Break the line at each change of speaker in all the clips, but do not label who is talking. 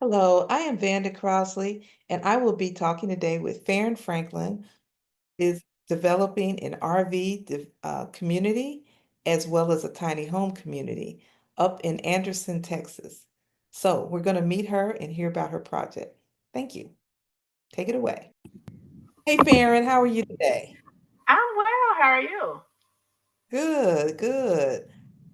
Hello, I am Vanda Crossley, and I will be talking today with Faren Franklin, is developing an RV community as well as a tiny home community up in Anderson, Texas. So we're going to meet her and hear about her project. Thank you. Take it away. Hey, Faren, how are you today?
I'm well. How are you?
Good, good.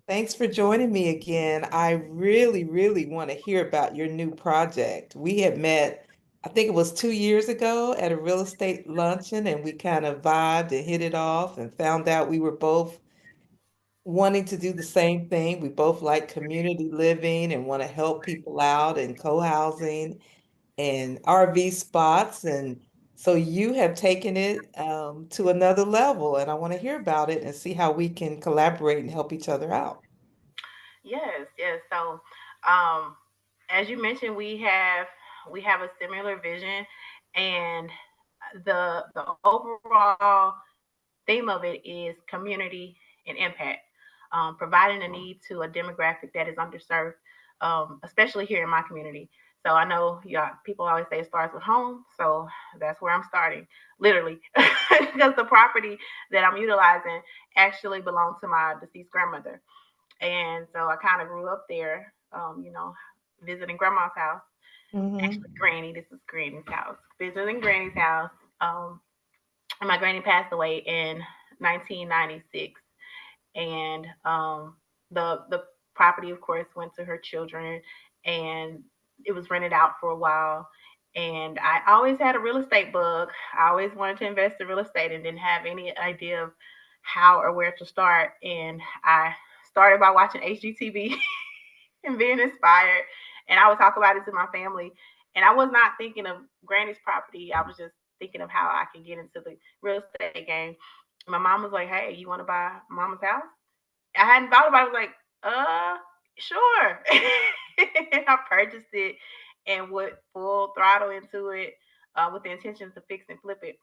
Thanks for joining me again. I really, really want to hear about your new project. We had met, I think it was 2 years ago at a real estate luncheon, and we kind of vibed and hit it off and found out we were both wanting to do the same thing. We both like community living and want to help people out and co-housing and RV spots. And so you have taken it to another level, and I want to hear about it and see how we can collaborate and help each other out.
Yes, yes. So, um, as you mentioned, we have a similar vision, and the overall theme of it is community and impact, providing a need to a demographic that is underserved, especially here in my community. So I know, yeah, people always say it starts with home, so that's where I'm starting, literally, because the property that I'm utilizing actually belonged to my deceased grandmother. And so I kind of grew up there, visiting grandma's house. Actually,
Hmm.
Granny, this is Granny's house. Visiting Granny's house. And my granny passed away in 1996. And the property, of course, went to her children, and it was rented out for a while. And I always had a real estate bug. I always wanted to invest in real estate and didn't have any idea of how or where to start. And I started by watching HGTV and being inspired. And I would talk about it to my family. And I was not thinking of Granny's property. I was just thinking of how I can get into the real estate game. My mom was like, "Hey, you want to buy Mama's house?" I hadn't thought about it. I was like, sure. And I purchased it and went full throttle into it with the intentions to fix and flip it.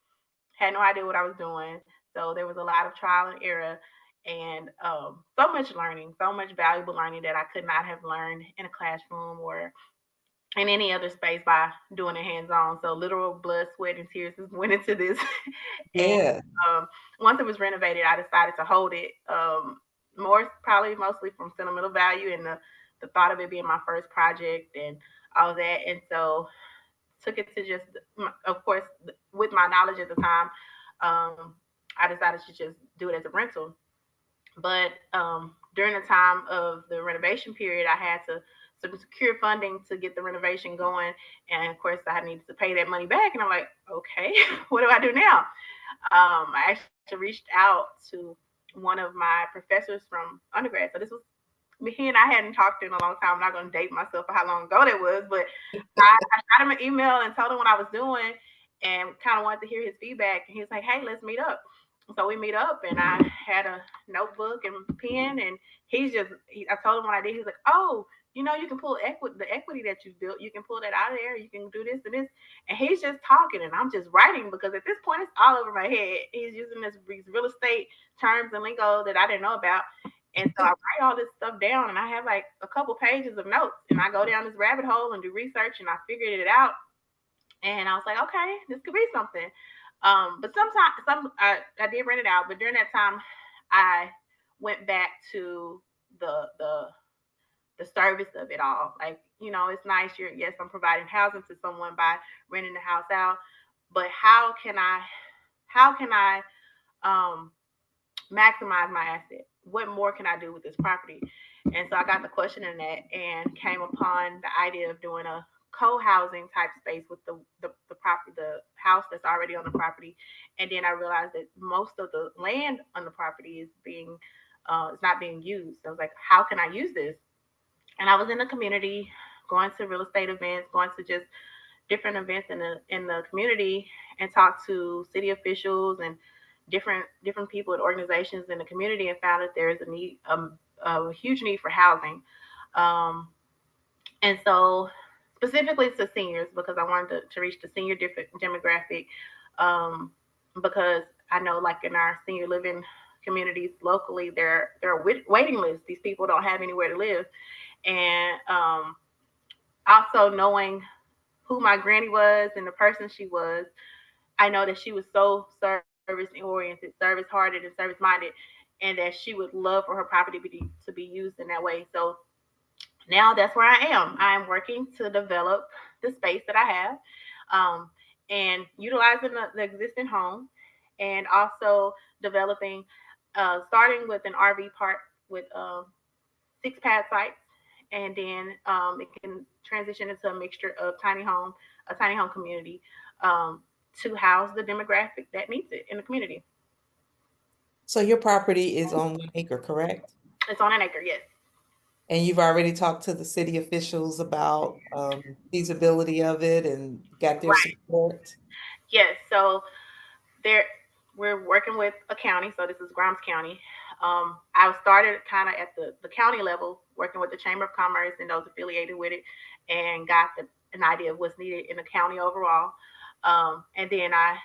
Had no idea what I was doing. So there was a lot of trial and error and so much learning, so much valuable learning that I could not have learned in a classroom or in any other space by doing it hands on. So literal blood, sweat, and tears went into this. And
Yeah.
once it was renovated, I decided to hold it. More probably mostly from sentimental value and the thought of it being my first project and all that. And so took it to just, of course, with my knowledge at the time, um, I decided to just do it as a rental. But during the time of the renovation period, I had to secure funding to get the renovation going. And of course, I needed to pay that money back. And I'm like, okay, what do I do now? I actually reached out to one of my professors from undergrad. So this was he and I hadn't talked in a long time. I'm not going to date myself for how long ago that was, but I shot him an email and told him what I was doing and kind of wanted to hear his feedback. And he was like, "Hey, let's meet up." So we meet up, and I had a notebook and pen, and I told him what I did. He was like, "Oh, you can pull the equity that you built. You can pull that out of there. You can do this and this." And he's just talking, and I'm just writing because at this point it's all over my head. He's using these real estate terms and lingo that I didn't know about. And so I write all this stuff down, and I have like a couple pages of notes, and I go down this rabbit hole and do research, and I figured it out. And I was like, okay, this could be something. But sometimes, I did rent it out, but during that time, I went back to the the service of it all. Like, it's nice. Yes, I'm providing housing to someone by renting the house out, but how can I um, maximize my asset? What more can I do with this property? And so I got the question in that and came upon the idea of doing a co-housing type space with the property, the house that's already on the property. And then I realized that most of the land on the property is not being used. So I was like, how can I use this? And I was in the community, going to real estate events, going to just different events in the community, and talked to city officials and different people and organizations in the community, and found that there is a huge need for housing. Um, and so specifically to seniors, because I wanted to reach the senior demographic, um, because I know, like, in our senior living communities locally, there are waiting lists. These people don't have anywhere to live, and Also knowing who my granny was and the person she was, I know that she was so service oriented, service hearted, and service minded, and that she would love for her property to be used in that way. So now that's where I am. I'm working to develop the space that I have, um, and utilizing the existing home, and also developing, starting with an RV park with 6 pad sites, and then it can transition into a mixture of a tiny home community, um, to house the demographic that needs it in the community.
So your property is on 1 acre, correct?
It's on an acre, yes.
And you've already talked to the city officials about feasibility of it and got their
Right.
support.
Yes. So there, we're working with a county. So this is Grimes County. I started kind of at the county level, working with the Chamber of Commerce and those affiliated with it, and got an idea of what's needed in the county overall. And then I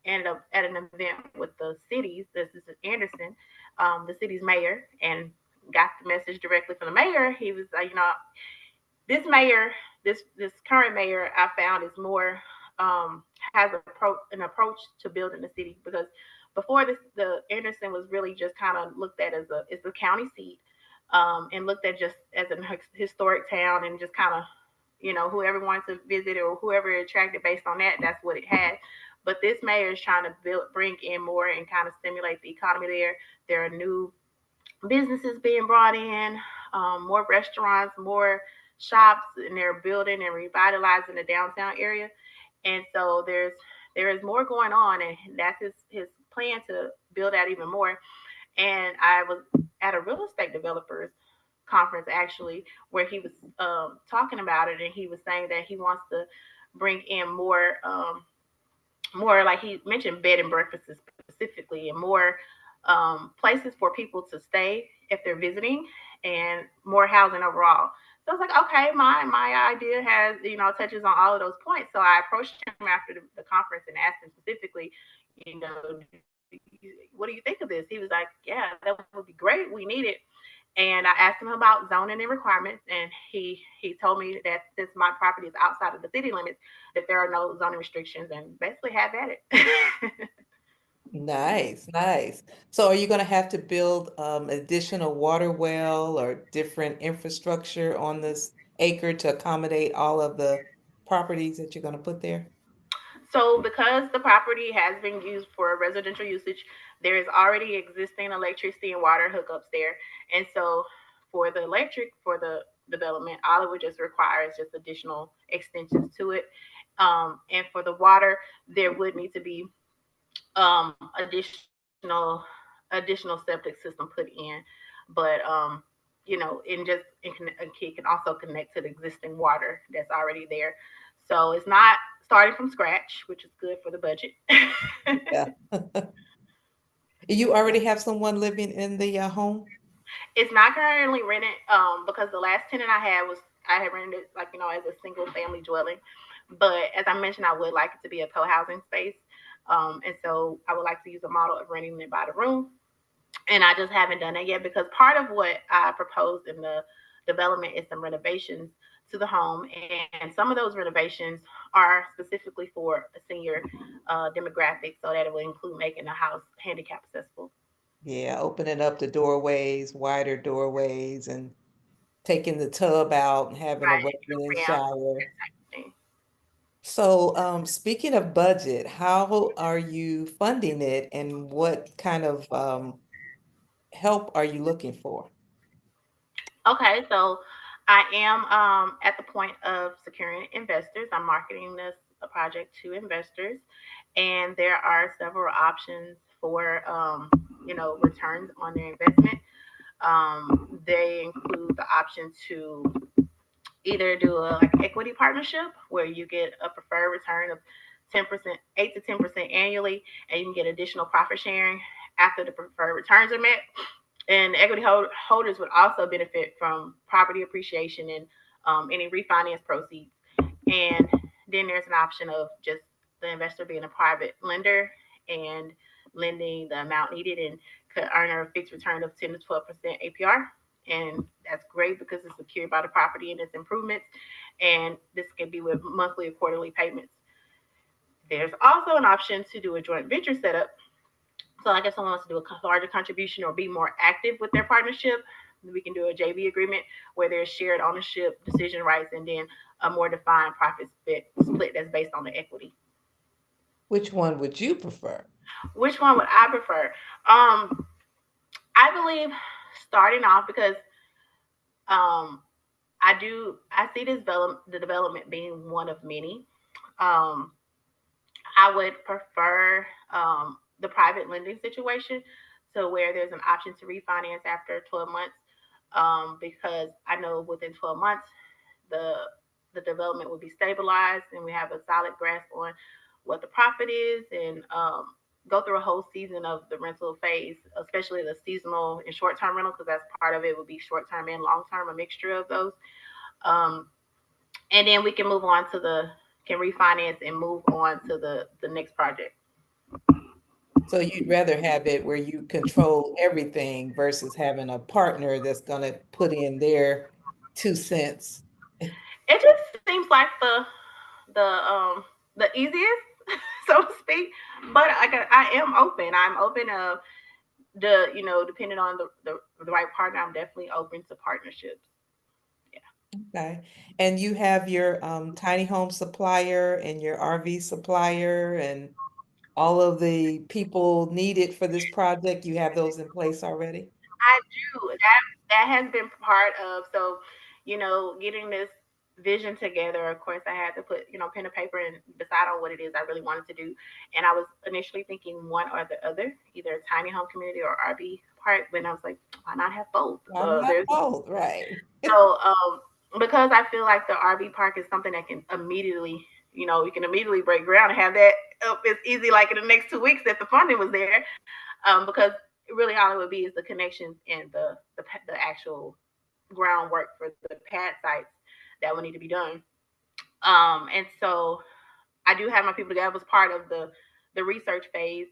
ended up at an event with the cities. This is Anderson, the city's mayor, and got the message directly from the mayor. He was like, this mayor, this current mayor, I found is more, has an approach to building the city, because before this, the Anderson was really just kind of looked at as a county seat, and looked at just as a historic town, and just kind of, whoever wanted to visit or whoever it attracted based on that, that's what it had. But this mayor is trying to bring in more and kind of stimulate the economy there. There are new businesses being brought in, more restaurants, more shops, and they're building and revitalizing the downtown area. And so there is more going on, and that's his plan to build out even more. And I was at a real estate developers conference actually, where he was talking about it, and he was saying that he wants to bring in more, like he mentioned, bed and breakfasts specifically, and more places for people to stay if they're visiting, and more housing overall. So I was like, okay, my idea has, touches on all of those points. So I approached him after the conference and asked him specifically, what do you think of this? He was like, yeah, that would be great. We need it. And I asked him about zoning and requirements, and he told me that since my property is outside of the city limits, that there are no zoning restrictions, and basically have at it.
Nice, nice. So are you going to have to build additional water well or different infrastructure on this acre to accommodate all of the properties that you're going to put there?
So, because the property has been used for residential usage, there is already existing electricity and water hookups there. And so, for the electric, for the development, all it would just require is just additional extensions to it. And for the water, there would need to be additional septic system put in, but and it can also connect to the existing water that's already there. So it's not starting from scratch, which is good for the budget.
Yeah. You already have someone living in the home?
It's not currently rented, because the last tenant I had rented it, like, as a single family dwelling. But as I mentioned, I would like it to be a co-housing space. And so I would like to use a model of renting it by the room. And I just haven't done that yet, because part of what I proposed in the development is some renovations to the home, and some of those renovations are specifically for a senior demographic, so that it will include making the house handicap accessible.
Yeah, opening up the doorways, wider doorways, and taking the tub out and having a
Right,
rain
ramps,
shower.
that type of thing.
So, speaking of budget, how are you funding it and what kind of help are you looking for?
Okay, so I am at the point of securing investors. I'm marketing this project to investors, and there are several options for returns on their investment. They include the option to either do a like equity partnership, where you get a preferred return of 10%, 8 to 10% annually, and you can get additional profit sharing after the preferred returns are met. And equity holders would also benefit from property appreciation and any refinance proceeds. And then there's an option of just the investor being a private lender and lending the amount needed, and could earn a fixed return of 10 to 12% APR. And that's great because it's secured by the property and its improvements. and this can be with monthly or quarterly payments. There's also an option to do a joint venture setup. So, like if someone wants to do a larger contribution or be more active with their partnership, we can do a JV agreement where there's shared ownership, decision rights, and then a more defined profit split that's based on the equity.
Which one would you prefer?
Which one would I prefer? Um, I believe starting off because um, I see this the development being one of many. Um, I would prefer the private lending situation, so where there's an option to refinance after 12 months, because I know within 12 months the the development will be stabilized and we have a solid grasp on what the profit is, and go through a whole season of the rental phase, especially the seasonal and short term rental, because that's part of it would be short term and long term, a mixture of those. Um, and then we can move on to the can refinance and move on to the next project.
So you'd rather have it where you control everything versus having a partner that's going to put in their 2 cents.
It just seems like the easiest, so to speak. But I am open. I'm open of the depending on the right partner. I'm definitely open to partnerships. Yeah.
Okay. And you have your tiny home supplier and your RV supplier and all of the people needed for this project. You have those in place already?
I do. That has been part of, so, getting this vision together. Of course, I had to put pen to paper and decide on what it is I really wanted to do. And I was initially thinking one or the other, either a tiny home community or RV part. But I was like, why not have both?
Why not
There's
both? Right.
so because I feel like the RV park is something that can immediately, you can immediately break ground and have that up as easy like in the next 2 weeks that the funding was there. Because really all it would be is the connections and the actual groundwork for the pad sites that would need to be done. And so I do have my people together. I was part of the research phase,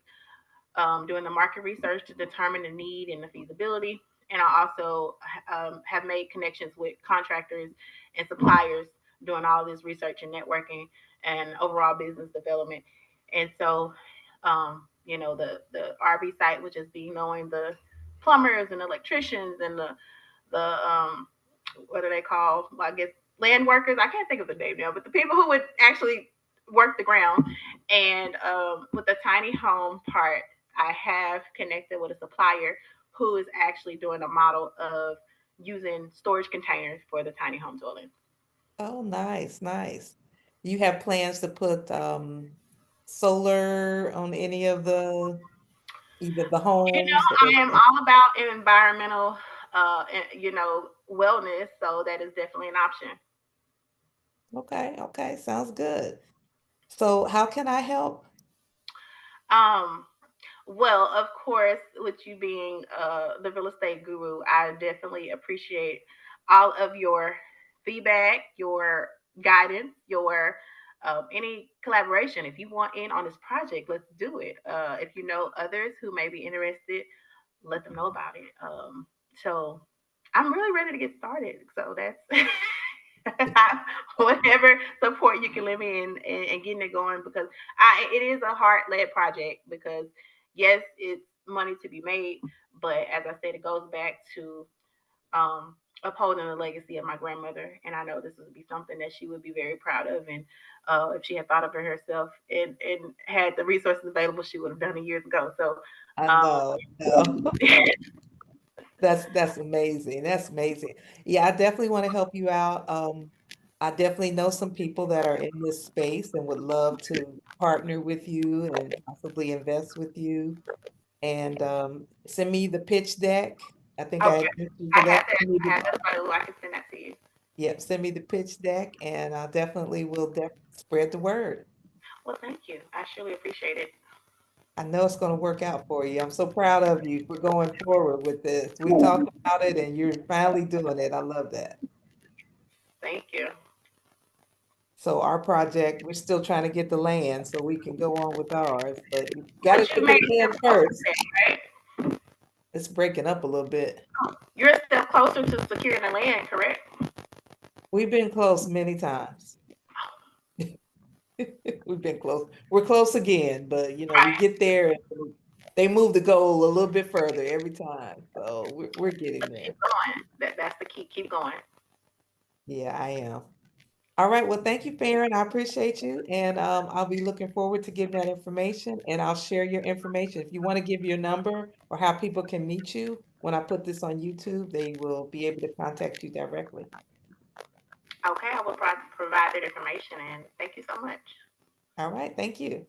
doing the market research to determine the need and the feasibility. And I also have made connections with contractors and suppliers doing all this research and networking and overall business development. And so, the RV site would just be knowing the plumbers and electricians and the what are they called? Well, I guess land workers. I can't think of the name now, but the people who would actually work the ground. And with the tiny home part, I have connected with a supplier who is actually doing a model of using storage containers for the tiny home dwelling.
Oh, nice, nice. You have plans to put solar on any of the either the homes or
I am all about environmental, wellness, so that is definitely an option.
okay, okay, sounds good. So how can I help?
Um, Well, of course, with you being the real estate guru, I definitely appreciate all of your feedback, your guidance, your any collaboration. If you want in on this project, let's do it. If you know others who may be interested, let them know about it. So I'm really ready to get started. So that's whatever support you can let me in getting it going, because it is a heart led project, because yes, it's money to be made, but as I said, it goes back to upholding the legacy of my grandmother, and I know this would be something that she would be very proud of. And if she had thought of it herself and had the resources available, she would have done it years ago. So
I
um,
know, no. That's amazing. That's amazing. Yeah, I definitely want to help you out. I definitely know some people that are in this space and would love to partner with you and possibly invest with you. And send me the pitch deck. I think I
okay,
mentioned for that. Send me
I
the,
have that photo. I can send that to you.
yep, send me the pitch deck, and I definitely will spread the word.
Well, thank you. I surely appreciate it.
I know it's going to work out for you. I'm so proud of you for going forward with this. We talked about it, and you're finally doing it. I love that.
Thank you.
So our project, we're still trying to get the land so we can go on with ours, but we got to
But
get
you made
the
a
land
step closer to
first.
that, right?
It's breaking up a little bit.
You're a step closer to securing the land, correct?
We've been close many times. We've been close. We're close again, but we
Right.
get there and they move the goal a little bit further every time. So we're getting
Keep
there.
going. That's the key. Keep going.
Yeah, I am. All right. Well, thank you, Farron. I appreciate you. And I'll be looking forward to getting that information and I'll share your information. If you want to give your number or how people can meet you, when I put this on YouTube, they will be able to contact you directly.
Okay, I will provide that information and thank you so much.
All right. Thank you.